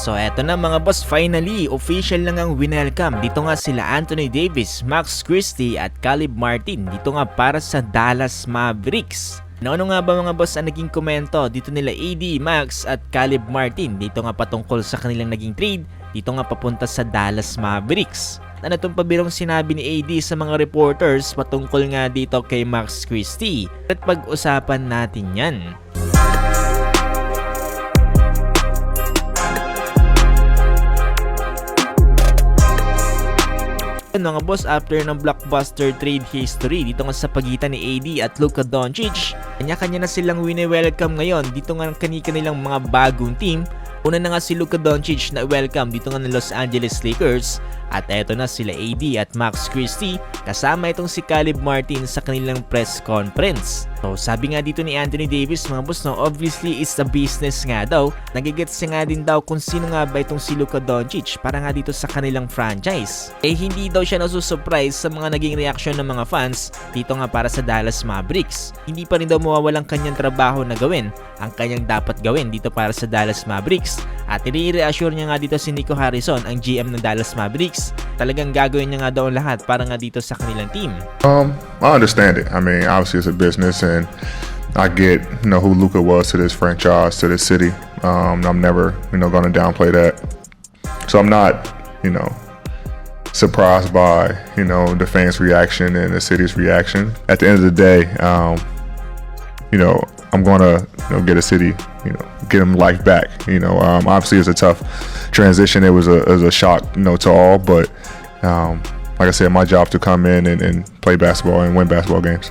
So eto na mga boss, finally, official na ngang winelcome dito nga sila Anthony Davis, Max Christie at Caleb Martin dito nga para sa Dallas Mavericks. Ano nga ba mga boss ang naging komento dito nila AD, Max at Caleb Martin dito nga patungkol sa kanilang naging trade dito nga papunta sa Dallas Mavericks? Ano itong pabirong sinabi ni AD sa mga reporters patungkol nga dito kay Max Christie? At pag-usapan natin yan. Mga boss, after ng blockbuster trade history dito nga sa pagitan ni AD at Luka Doncic, kanya-kanya na silang wini-welcome ngayon dito nga kanilang mga bagong team. Una na nga si Luka Doncic na welcome dito nga ng Los Angeles Lakers, at eto na sila AD at Max Christie kasama itong si Caleb Martin sa kanilang press conference. So sabi nga dito ni Anthony Davis mga boss, no, obviously it's a business nga daw. Nagigets nga din daw kung sino nga ba itong si Luka Doncic para nga dito sa kanilang franchise. Hindi daw siya nasusurprise sa mga naging reaksyon ng mga fans dito nga para sa Dallas Mavericks. Hindi pa rin daw mawawalang kanyang trabaho na gawin ang kanyang dapat gawin dito para sa Dallas Mavericks. At i-reassure niya nga dito si Nico Harrison, ang GM ng Dallas Mavericks. Talagang gagawin niya nga daw lahat para nga dito sa kanilang team. I understand it. I mean, obviously it's a business, and I get, who Luka was to this franchise, to this city. I'm never, going to downplay that. So I'm not, surprised by, the fans' reaction and the city's reaction. At the end of the day, I'm going to get a city, get them life back. Obviously it's a tough transition. It was a shock, to all. But like I said, my job to come in and play basketball and win basketball games.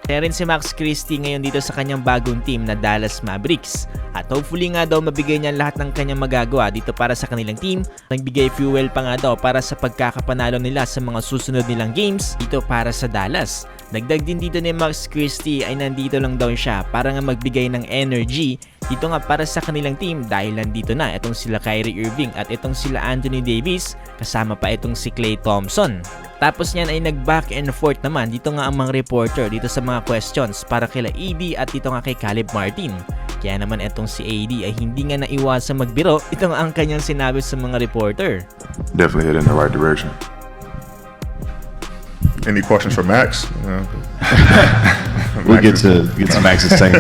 Kaya rin si Max Christie ngayon dito sa kanyang bagong team na Dallas Mavericks. At hopefully nga daw mabigay niya lahat ng kanyang magagawa dito para sa kanilang team. Nagbigay fuel pa nga daw para sa pagkakapanalo nila sa mga susunod nilang games dito para sa Dallas. Dagdag din dito ni Max Christie ay nandito lang daw siya para nga magbigay ng energy dito nga para sa kanilang team dahil nandito na itong sila Kyrie Irving at itong sila Anthony Davis, kasama pa itong si Klay Thompson. Tapos niyan ay nag-back and forth naman dito nga ang mga reporter dito sa mga questions para kila AD at dito nga kay Caleb Martin. Kaya naman itong si AD ay hindi nga naiwasang magbiro. Ito nga ang kanyang sinabi sa mga reporter. Definitely head in the right direction. Any questions for Max? We'll get to Max's take.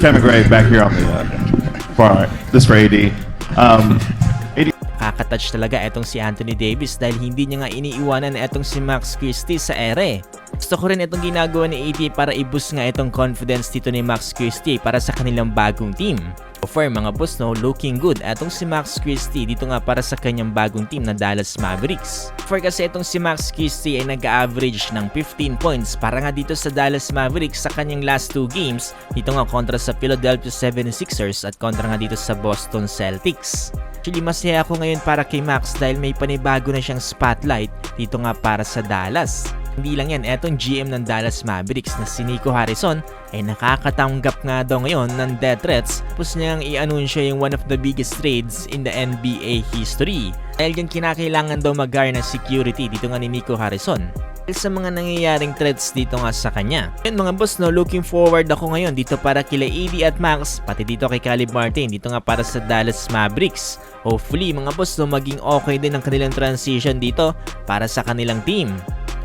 Kevin Gray back here on the bar. This for AD. AD. Kakatouch talaga etong si Anthony Davis dahil hindi niya nga iniiwanan etong si Max Christie sa ere. Gusto ko rin itong ginagawa ni AD para i-boost nga itong confidence dito ni Max Christie para sa kanilang bagong team. For mga boss, looking good etong si Max Christie dito nga para sa kanyang bagong team na Dallas Mavericks. For kasi itong si Max Christie ay nag-average ng 15 points para nga dito sa Dallas Mavericks sa kanyang last 2 games dito nga kontra sa Philadelphia 76ers at kontra nga dito sa Boston Celtics. Actually, masaya ako ngayon para kay Max dahil may panibago na siyang spotlight dito nga para sa Dallas. Hindi lang yan, etong GM ng Dallas Mavericks na si Nico Harrison ay nakakatanggap nga daw ngayon ng death threats tapos niyang i-anunsyo yung one of the biggest trades in the NBA history. Dahil yan kinakailangan daw mag-guard na security dito nga ni Nico Harrison sa mga nangyayaring threats dito nga sa kanya. Yun mga boss, looking forward ako ngayon dito para kila AD at Max, pati dito kay Caleb Martin dito nga para sa Dallas Mavericks. Hopefully mga boss, maging okay din ang kanilang transition dito para sa kanilang team.